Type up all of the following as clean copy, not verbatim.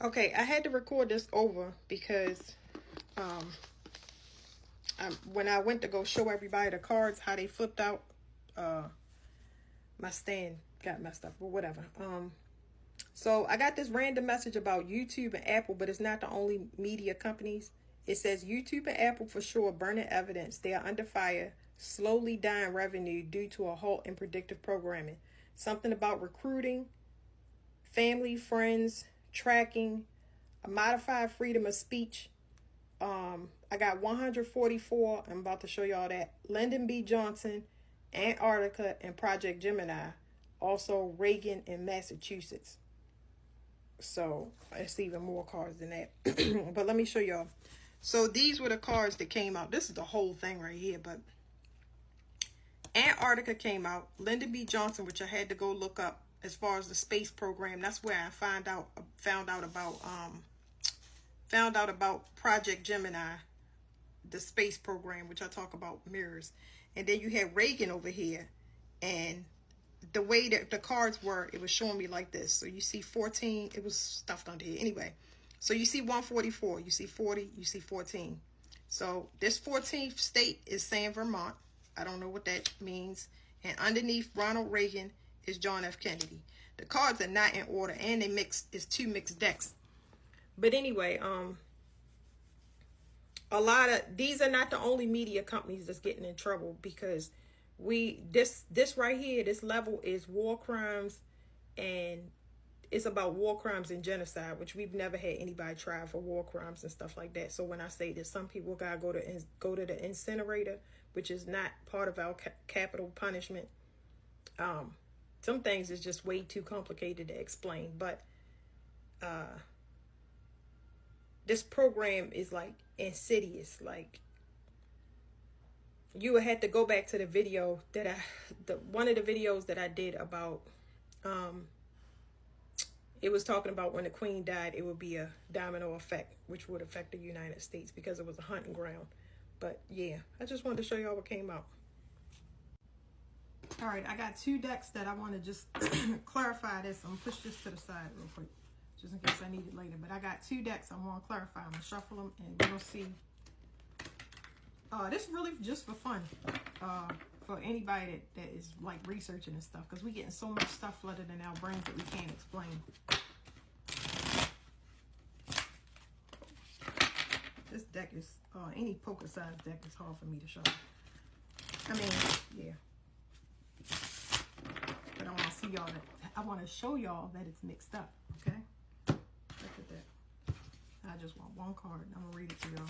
Okay, I had to record this over because when I went to go show everybody the cards, how they flipped out, my stand got messed up or whatever. So I got this random message about YouTube and Apple, but it's not the only media companies. It says YouTube and Apple for sure burning evidence. They are under fire, slowly dying revenue due to a halt in predictive programming. Something about recruiting, family, friends, tracking, a modified freedom of speech. I got 144. I'm about to show y'all that. Lyndon B. Johnson, Antarctica, and Project Gemini. Also Reagan in Massachusetts. So it's even more cards than that. But let me show y'all. So these were the cards that came out. This is the whole thing right here. But Antarctica came out. Lyndon B. Johnson, which I had to go look up as far as the space program. That's where I found out about Project Gemini, the space program, which I talk about mirrors. And then you had Reagan over here, and the way that the cards were, it was showing me like this. So you see 14, it was stuffed under here. Anyway, so you see 144, you see 40, you see 14. So this 14th state is saying Vermont. I don't know what that means. And underneath Ronald Reagan is John F. Kennedy. The cards are not in order, and they it's two mixed decks. But anyway, a lot of these are not the only media companies that's getting in trouble, because this right here, this level is war crimes, and it's about war crimes and genocide, which we've never had anybody try for war crimes and stuff like that. So when I say that some people gotta go to the incinerator, which is not part of our capital punishment, some things is just way too complicated to explain. But this program is like insidious. Like, you would have to go back to the video that one of the videos that I did about, it was talking about when the Queen died, it would be a domino effect, which would affect the United States because it was a hunting ground. But yeah, I just wanted to show y'all what came out. All right, I got two decks that I want to just clarify this. I'm gonna push this to the side real quick, just in case I need it later. But I got two decks I want to clarify. I'm gonna shuffle them, and we're gonna see. This is really just for fun, for anybody that is like researching and stuff, because we're getting so much stuff flooded in our brains that we can't explain. This deck is, any poker size deck is hard for me to show. I mean, yeah. But I want to see y'all that, I want to show y'all that it's mixed up, okay? Look at that. I just want one card. I'm going to read it to y'all.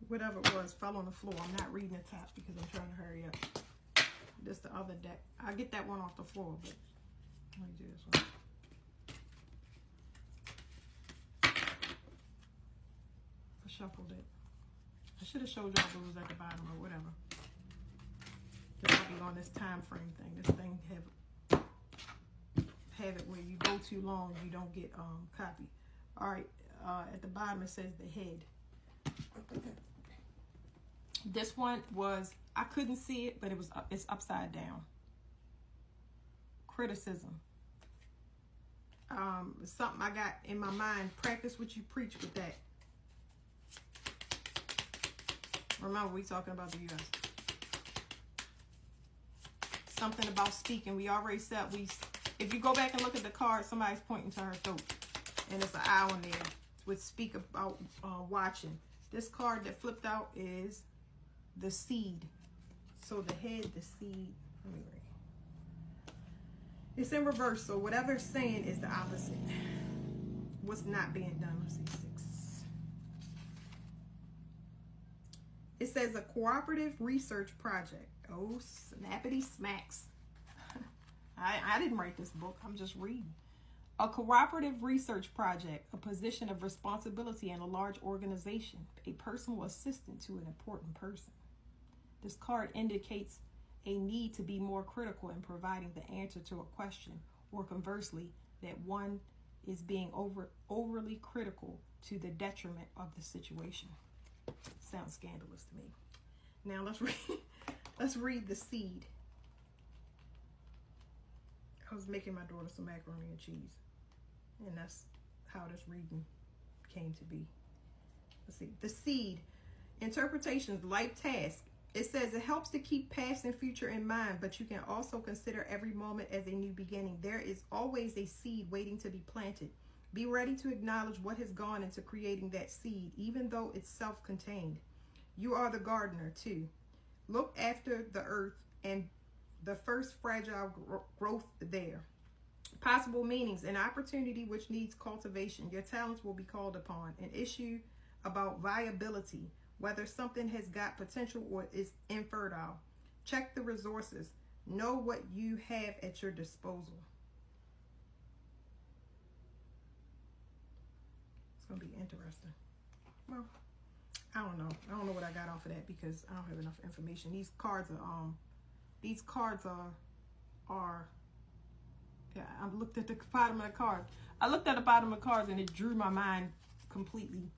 Whatever it was fell on the floor. I'm not reading the top because I'm trying to hurry up. This the other deck. I'll get that one off the floor, but let me do this one. I shuffled it. I should have showed y'all those at the bottom or whatever. Because I'll be on this time frame thing. This thing have it where you go too long, you don't get copy. All right, at the bottom it says the head. This one was, I couldn't see it, but it's upside down. Criticism. Something I got in my mind. Practice what you preach with that. Remember, we talking about the U.S. Something about speaking. We already said if you go back and look at the card, somebody's pointing to her throat, and it's an eye on there with speak about watching. This card that flipped out is the seed. So the head, the seed. Let me read. It's in reverse, so whatever it's saying is the opposite. What's not being done? Let's see, 6. It says a cooperative research project. Oh, snappity smacks. I didn't write this book. I'm just reading. A cooperative research project, a position of responsibility in a large organization, a personal assistant to an important person. This card indicates a need to be more critical in providing the answer to a question, or conversely, that one is being overly critical to the detriment of the situation. Sounds scandalous to me. Now let's Let's read the seed. I was making my daughter some macaroni and cheese, and that's how this reading came to be. Let's see. The seed. Interpretations, life task. It says it helps to keep past and future in mind, but you can also consider every moment as a new beginning. There is always a seed waiting to be planted. Be ready to acknowledge what has gone into creating that seed, even though it's self-contained. You are the gardener too. Look after the earth and the first fragile growth there. Possible meanings: an opportunity which needs cultivation. Your talents will be called upon. An issue about viability, whether something has got potential or is infertile. Check the resources. Know what you have at your disposal. It's going to be interesting. Well, I don't know. I don't know what I got off of that because I don't have enough information. These cards are yeah, I looked at the bottom of the card. I looked at the bottom of the cards and it drew my mind completely.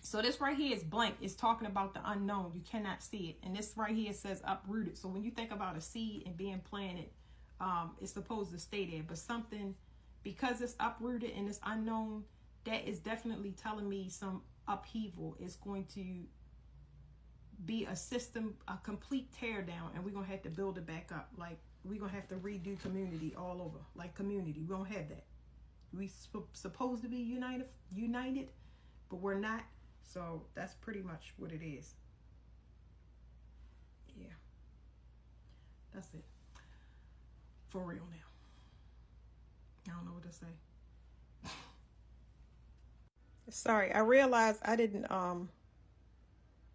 So this right here is blank. It's talking about the unknown. You cannot see it. And this right here says uprooted. So when you think about a seed and being planted, it's supposed to stay there. But something, because it's uprooted and it's unknown, that is definitely telling me some upheaval. It's going to be a system, a complete tear down, and we're going to have to build it back up. Like, we're going to have to redo community all over. Like community. We don't have that. We supposed to be united, but we're not. So that's pretty much what it is. Yeah. That's it. For real now. I don't know what to say. Sorry, I realized I didn't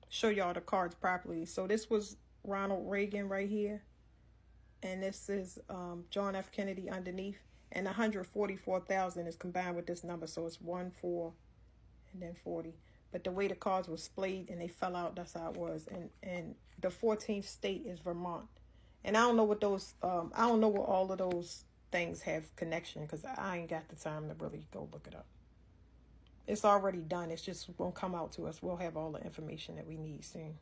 show y'all the cards properly. So this was Ronald Reagan right here. And this is John F. Kennedy underneath. And 144,000 is combined with this number. So it's 1, 4, and then 40. But the way the cards were splayed and they fell out, that's how it was. And the 14th state is Vermont. And I don't know what those, I don't know what all of those things have connection, because I ain't got the time to really go look it up. It's already done. It's just won't come out to us. We'll have all the information that we need soon.